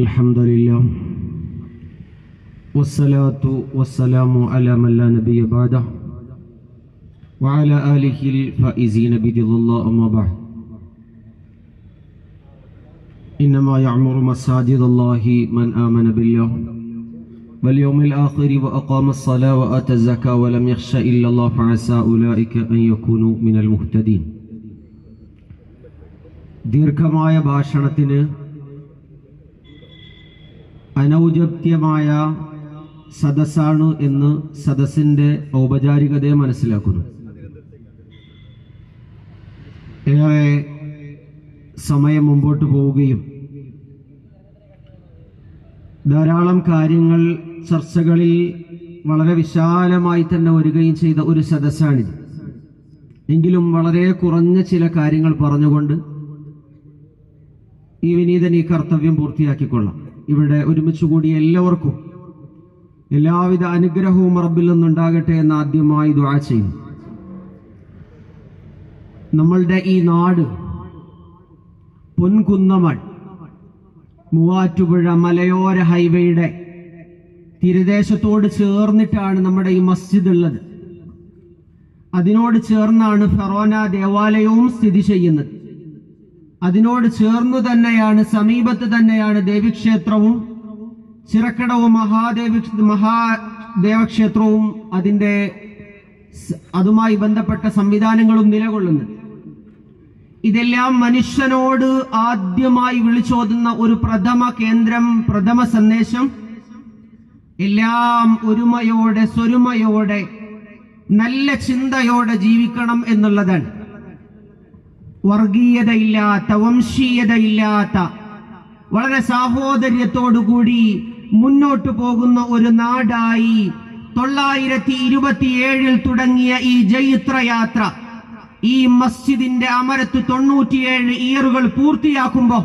إن الحمد لله والصلاة والسلام على من لا نبي بعده وعلى آله الفائزين برضا الله أما بعد إنما يعمر مساجد الله من آمن بالله واليوم الآخر وأقام الصلاة وآتى الزكاة ولم يخش إلا الله فعسى أولئك أن يكونوا من المهتدين. ദീർഘമായ ഭാഷണത്തിന് അനൗചിത്യമായ സദസ്സാണ് എന്ന് സദസ്സിന്റെ ഔപചാരികതയെ മനസ്സിലാക്കുന്നു. ഏറെ സമയം മുമ്പോട്ട് പോവുകയും ധാരാളം കാര്യങ്ങൾ ചർച്ചകളിൽ വളരെ വിശാലമായി തന്നെ വരികയും ചെയ്ത ഒരു സദസ്സാണിത്. എങ്കിലും വളരെ കുറഞ്ഞ ചില കാര്യങ്ങൾ പറഞ്ഞുകൊണ്ട് ഈ വിനീതൻ ഈ കർത്തവ്യം പൂർത്തിയാക്കിക്കൊള്ളാം. ഇവിടെ ഒരുമിച്ച് കൂടിയ എല്ലാവർക്കും എല്ലാവിധ അനുഗ്രഹവും റബ്ബിൽ നിന്നുണ്ടാകട്ടെ എന്ന് ആദ്യമായി ദുആ ചെയ്യുന്നു. നമ്മളുടെ ഈ നാട് പൊൻകുന്നമൺ മൂവാറ്റുപുഴ മലയോര ഹൈവേയുടെ തീരദേശത്തോട് ചേർന്നിട്ടാണ് നമ്മുടെ ഈ മസ്ജിദ് ഉള്ളത്. അതിനോട് ചേർന്നാണ് ഫറോന ദേവാലയവും സ്ഥിതി ചെയ്യുന്നത്. അതിനോട് ചേർന്നു തന്നെയാണ്, സമീപത്ത് തന്നെയാണ് ദേവീക്ഷേത്രവും ചിറക്കടവും മഹാദേവക്ഷേത്രവും അതുമായി ബന്ധപ്പെട്ട സംവിധാനങ്ങളും നിലകൊള്ളുന്നത്. ഇതെല്ലാം മനുഷ്യനോട് ആദ്യമായി വിളിച്ചോതുന്ന ഒരു പ്രഥമ കേന്ദ്രം, പ്രഥമ സന്ദേശം എല്ലാം ഒരുമയോടെ സ്വരുമയോടെ നല്ല ചിന്തയോടെ ജീവിക്കണം എന്നുള്ളതാണ്. വർഗീയതയില്ലാത്ത, വംശീയതയില്ലാത്ത, വളരെ സാഹോദര്യത്തോടുകൂടി മുന്നോട്ടു പോകുന്ന ഒരു നാടായി 927 തുടങ്ങിയ ഈ ജൈത്രയാത്ര ഈ മസ്ജിദിന്റെ അമരത്ത് 97 ഇയറുകൾ പൂർത്തിയാക്കുമ്പോ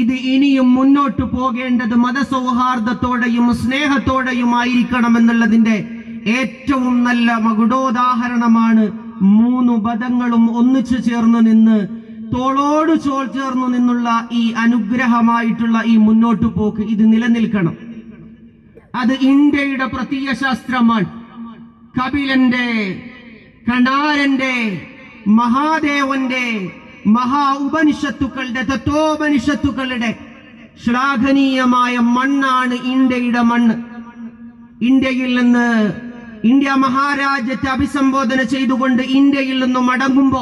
ഇത് ഇനിയും മുന്നോട്ടു പോകേണ്ടത് മതസൗഹാർദ്ദത്തോടെയും സ്നേഹത്തോടെയുമായിരിക്കണം എന്നുള്ളതിന്റെ ഏറ്റവും നല്ല മകുടോദാഹരണമാണ് 3 മതങ്ങളും ഒന്നിച്ചു ചേർന്ന് നിന്ന് തോളോട് ചോൾ ചേർന്നു നിന്നുള്ള ഈ അനുഗ്രഹമായിട്ടുള്ള ഈ മുന്നോട്ടു പോക്ക്. ഇത് നിലനിൽക്കണം. അത് ഇന്ത്യയുടെ പ്രത്യയശാസ്ത്രമാണ്. കപിലന്റെ, കണാരന്റെ, മഹാദേവന്റെ, ഉപനിഷത്തുക്കളുടെ, തത്വോപനിഷത്തുക്കളുടെ ശ്ലാഘനീയമായ മണ്ണാണ് ഇന്ത്യയുടെ മണ്ണ്. ഇന്ത്യയിൽ നിന്ന്, ഇന്ത്യ മഹാരാജ്യത്തെ അഭിസംബോധന ചെയ്തുകൊണ്ട് ഇന്ത്യയിൽ നിന്ന് മടങ്ങുമ്പോ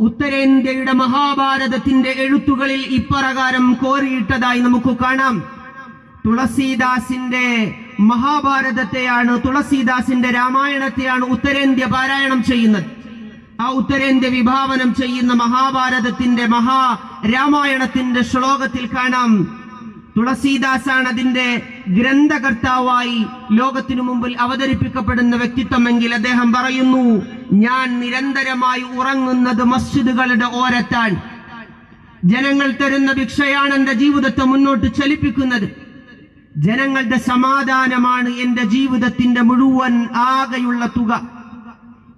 ഉത്തരേന്ത്യയുടെ മഹാഭാരതത്തിന്റെ എഴുത്തുകളിൽ ഇപ്രകാരം കോറിയിട്ടതായി നമുക്ക് കാണാം. തുളസീദാസിന്റെ മഹാഭാരതത്തെയാണ്, തുളസീദാസിന്റെ രാമായണത്തെയാണ് ഉത്തരേന്ത്യ പാരായണം ചെയ്യുന്നത്. ആ ഉത്തരേന്ത്യ വിഭാവനം ചെയ്യുന്ന മഹാഭാരതത്തിന്റെ രാമായണത്തിന്റെ ശ്ലോകത്തിൽ കാണാം, തുളസീദാസാണ് അതിന്റെ ഗ്രന്ഥകർത്താവായി ലോകത്തിനു മുമ്പിൽ അവതരിപ്പിക്കപ്പെടുന്ന വ്യക്തിത്വമെങ്കിൽ അദ്ദേഹം പറയുന്നു, ഞാൻ നിരന്തരമായി ഉറങ്ങുന്നത് മസ്ജിദുകളുടെ ഓരത്താണ്. ജനങ്ങൾ തരുന്ന ഭിക്ഷയാണ് എന്റെ ജീവിതത്തെ മുന്നോട്ട് ചലിപ്പിക്കുന്നത്. ജനങ്ങളുടെ സമാധാനമാണ് എന്റെ ജീവിതത്തിന്റെ മുഴുവൻ ആകെയുള്ള തുക.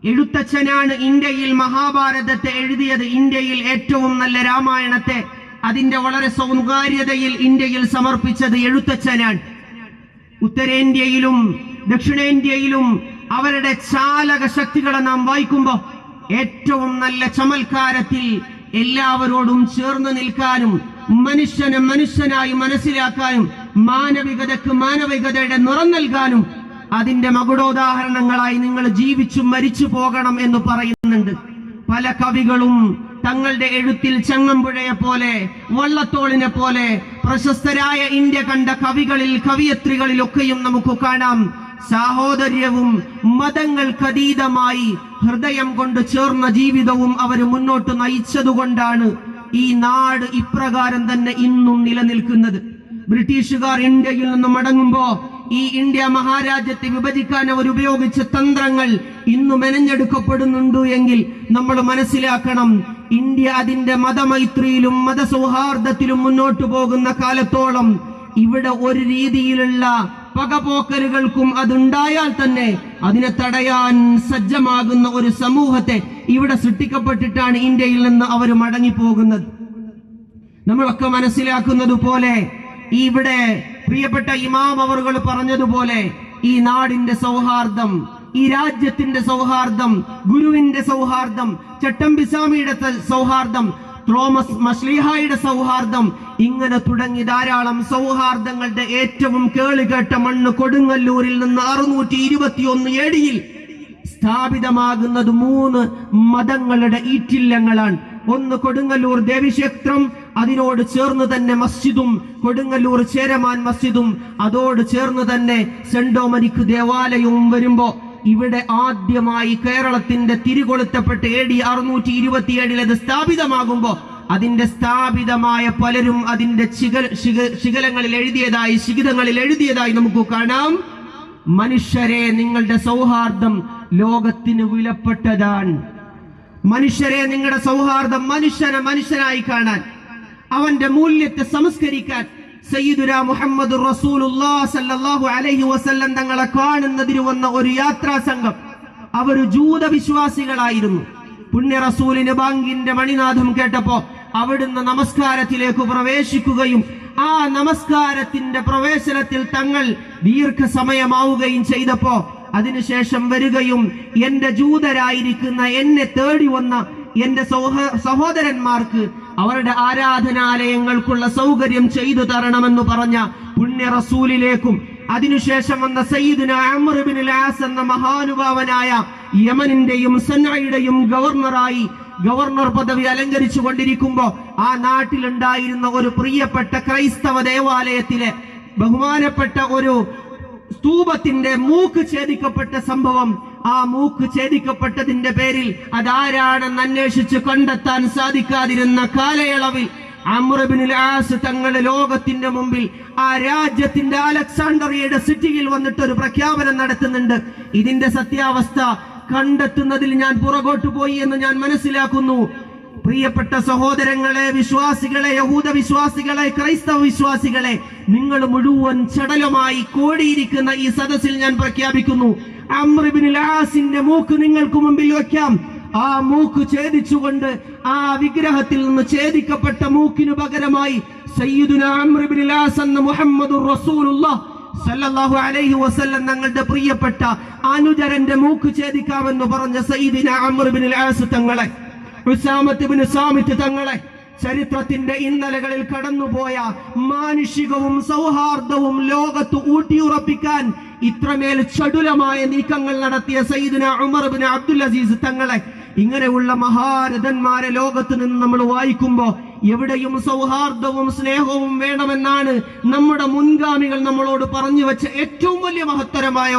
എഴുത്തച്ഛനാണ് ഇന്ത്യയിൽ മഹാഭാരതത്തെ എഴുതിയത്. ഇന്ത്യയിൽ ഏറ്റവും നല്ല രാമായണത്തെ അതിന്റെ വളരെ സൗകാര്യതയിൽ ഇന്ത്യയിൽ സമർപ്പിച്ചത് എഴുത്തച്ഛനാണ്. ഉത്തരേന്ത്യയിലും ദക്ഷിണേന്ത്യയിലും അവരുടെ ചാലക ശക്തികളെ നാം വായിക്കുമ്പോൾ ഏറ്റവും നല്ല ചമൽക്കാരത്തിൽ എല്ലാവരോടും ചേർന്ന് നിൽക്കാനും മനുഷ്യനെ മനുഷ്യനായി മനസ്സിലാക്കാനും മാനവികതയ്ക്ക് മാനവികതയുടെ നിറം നൽകാനും അതിന്റെ മകുടോദാഹരണങ്ങളായി നിങ്ങൾ ജീവിച്ചു മരിച്ചു പോകണം എന്ന് പറയുന്നുണ്ട്. പല കവികളും തങ്ങളുടെ എഴുത്തിൽ ചങ്ങമ്പുഴയെ പോലെ, വള്ളത്തോളിനെ പോലെ പ്രശസ്തരായ ഇന്ത്യ കണ്ട കവികളിൽ, കവിയത്രികളിലൊക്കെയും നമുക്ക് കാണാം സാഹോദര്യവും മതങ്ങൾക്കതീതമായി ഹൃദയം കൊണ്ട് ചേർന്ന ജീവിതവും അവർ മുന്നോട്ട് നയിച്ചതുകൊണ്ടാണ് ഈ നാട് ഇപ്രകാരം തന്നെ ഇന്നും നിലനിൽക്കുന്നത്. ബ്രിട്ടീഷുകാർ ഇന്ത്യയിൽ നിന്ന് മടങ്ങുമ്പോ ഈ ഇന്ത്യ മഹാരാജ്യത്തെ വിഭജിക്കാൻ അവർ ഉപയോഗിച്ച തന്ത്രങ്ങൾ ഇന്ന് മെനഞ്ഞെടുക്കപ്പെടുന്നുണ്ട് എങ്കിൽ നമ്മൾ മനസ്സിലാക്കണം, ഇന്ത്യ അതിന്റെ മതമൈത്രിയിലും മതസൗഹാർദ്ദത്തിലും മുന്നോട്ടു പോകുന്ന കാലത്തോളം ഇവിടെ ഒരു രീതിയിലുള്ള പകപോക്കലുകൾക്കും അതുണ്ടായാൽ തന്നെ അതിനെ തടയാൻ സജ്ജമാകുന്ന ഒരു സമൂഹത്തെ ഇവിടെ സൃഷ്ടിക്കപ്പെട്ടിട്ടാണ് ഇന്ത്യയിൽ നിന്ന് അവർ മടങ്ങിപ്പോകുന്നത്. നമ്മളൊക്കെ മനസ്സിലാക്കുന്നത് പോലെ ഇവിടെ പ്രിയപ്പെട്ട ഇമാം അവറുകൾ പറഞ്ഞതുപോലെ ഈ നാടിന്റെ സൗഹാർദ്ദം, ഈ രാജ്യത്തിന്റെ സൗഹാർദ്ദം, ഗുരുവിന്റെ സൗഹാർദ്ദം, ചട്ടമ്പിസ്വാമിയുടെ സൗഹാർദ്ദം, തോമസ് മശ്ലീഹായുടെ സൗഹാർദ്ദം, ഇങ്ങനെ തുടങ്ങി ധാരാളം സൗഹാർദ്ദങ്ങളുടെ ഏറ്റവും കേളുകേട്ട മണ്ണ് കൊടുങ്ങല്ലൂരിൽ നിന്ന് 621 AD സ്ഥാപിതമാകുന്നത് 3 മതങ്ങളുടെ ഈറ്റില്ലങ്ങളാണ്. ഒന്ന് കൊടുങ്ങല്ലൂർ ദേവീക്ഷേത്രം, അതിനോട് ചേർന്ന് തന്നെ മസ്ജിദും, കൊടുങ്ങല്ലൂർ ചേരമാൻ മസ്ജിദും, അതോട് ചേർന്ന് തന്നെ സെന്റ് ഡൊമിനിക് ദേവാലയവും വരുമ്പോ ഇവിടെ ആദ്യമായി കേരളത്തിന്റെ തിരികൊളുത്തപ്പെട്ട AD 627 അത് സ്ഥാപിതമാകുമ്പോ അതിന്റെ സ്ഥാപിതമായ പലരും അതിന്റെ ശിഖലങ്ങളിൽ എഴുതിയതായി നമുക്ക് കാണാം. മനുഷ്യരെ, നിങ്ങളുടെ സൗഹാർദ്ദം ലോകത്തിന് വിലപ്പെട്ടതാണ്. മനുഷ്യരെ, നിങ്ങളുടെ സൗഹാർദ്ദം മനുഷ്യനെ മനുഷ്യനായി കാണാൻ, അവന്റെ മൂല്യത്തെ സംസ്കരിക്കാൻ സയ്യിദുനാ മുഹമ്മദ് റസൂലുള്ളാഹി സ്വല്ലല്ലാഹു അലൈഹി വസല്ലം തങ്ങളെ കാണുന്നതിന് വന്ന ഒരു യാത്രാ സംഘം. അവർ ജൂത വിശ്വാസികളായിരുന്നു. പുണ്യ റസൂലിന് ബാങ്കിന്റെ മണിനാഥം കേട്ടപ്പോ അവിടുന്ന് നമസ്കാരത്തിലേക്ക് പ്രവേശിക്കുകയും ആ നമസ്കാരത്തിന്റെ പ്രവേശനത്തിൽ തങ്ങൾ ദീർഘസമയമാവുകയും ചെയ്തപ്പോ അതിനുശേഷം വരികയും എന്റെ ജൂതരായിരിക്കുന്ന എന്നെ തേടി വന്ന എന്റെ സഹോദരന്മാർക്ക് അവരുടെ ആരാധനാലയങ്ങൾക്കുള്ള സൗകര്യം ചെയ്തു തരണമെന്ന് പറഞ്ഞ പുണ്യ റസൂലിലേക്കും അതിനുശേഷം വന്ന സയ്യിദുനാ അംർ ഇബ്നുൽ ആസ് എന്ന മഹാനുഭാവനായ യമനിന്റെയും സനഅയുടെയും ഗവർണർ പദവി അലങ്കരിച്ചു കൊണ്ടിരിക്കുമ്പോ ആ നാട്ടിലുണ്ടായിരുന്ന ഒരു പ്രിയപ്പെട്ട ക്രൈസ്തവ ദേവാലയത്തിലെ ബഹുമാനപ്പെട്ട ഒരു സ്തൂപത്തിന്റെ മൂക്ക് ഛേദിക്കപ്പെട്ട സംഭവം, ആ മൂക്ക് ഛേദിക്കപ്പെട്ടതിന്റെ പേരിൽ അതാരാണെന്ന് അന്വേഷിച്ച് കണ്ടെത്താൻ സാധിക്കാതിരുന്ന കാലയളവിൽ അംർ ഇബ്നുൽ ആസ് തങ്ങൾ ലോകത്തിന്റെ മുമ്പിൽ ആ രാജ്യത്തിന്റെ അലക്സാണ്ട്രിയയുടെ സിറ്റിയിൽ വന്നിട്ട് ഒരു പ്രഖ്യാപനം നടത്തുന്നുണ്ട്. ഇതിന്റെ സത്യാവസ്ഥ കണ്ടെത്തുന്നതിൽ ഞാൻ പുറകോട്ട് പോയി എന്ന് ഞാൻ മനസ്സിലാക്കുന്നു. പ്രിയപ്പെട്ട സഹോദരങ്ങളെ, വിശ്വാസികളെ, യഹൂദ വിശ്വാസികളെ, ക്രൈസ്തവ വിശ്വാസികളെ, നിങ്ങൾ മുഴുവൻ ചടലമായി കോടിയിരിക്കുന്ന ഈ സദസ്സിൽ ഞാൻ പ്രഖ്യാപിക്കുന്നു, അംർ ഇബ്നുൽ ആസിന്റെ മൂക്ക് നിങ്ങൾക്ക് മുമ്പിൽ വയ്ക്കാം. ആ മൂക്ക് ഛേദിച്ചുകൊണ്ട് ആ വിഗ്രഹത്തിൽ നിന്ന് ഛേദിക്കപ്പെട്ട മൂക്കിന് പകരമായി സയ്യിദുനാ അംർ ഇബ്നുൽ ആസ് എന്ന മുഹമ്മദുർ റസൂലുള്ളാഹി സല്ലല്ലാഹു അലൈഹി വസല്ലം തങ്ങളുടെ പ്രിയപ്പെട്ട അനുചരന്റെ മൂക്ക് ഛേദിക്കാമെന്ന് പറഞ്ഞ സയ്യിദുനാ അംർ ഇബ്നുൽ ആസ് തങ്ങളെ, ഉസാമത്ത് ഇബ്നു സാമിത്ത് തങ്ങളെ, ചരിത്രത്തിന്റെ ഇന്നലകളിൽ കടന്നുപോയ മാനുഷികവും സൗഹാർദ്ദവും ലോകത്ത് ഊട്ടിയുറപ്പിക്കാൻ ഇത്രമേൽ ചടുലമായ നീക്കങ്ങൾ നടത്തിയ സയ്യിദുനാ ഉമർ ഇബ്നു അബ്ദുൽ അസീസ് തങ്ങളെ, ഇങ്ങനെയുള്ള മഹാരഥന്മാരെ ലോകത്ത് നിന്ന് നമ്മൾ വായിക്കുമ്പോ എവിടെയും സൗഹാർദ്ദവും സ്നേഹവും വേണമെന്നാണ് നമ്മുടെ മുൻഗാമികൾ നമ്മളോട് പറഞ്ഞു വെച്ച ഏറ്റവും വലിയ മഹത്തരമായ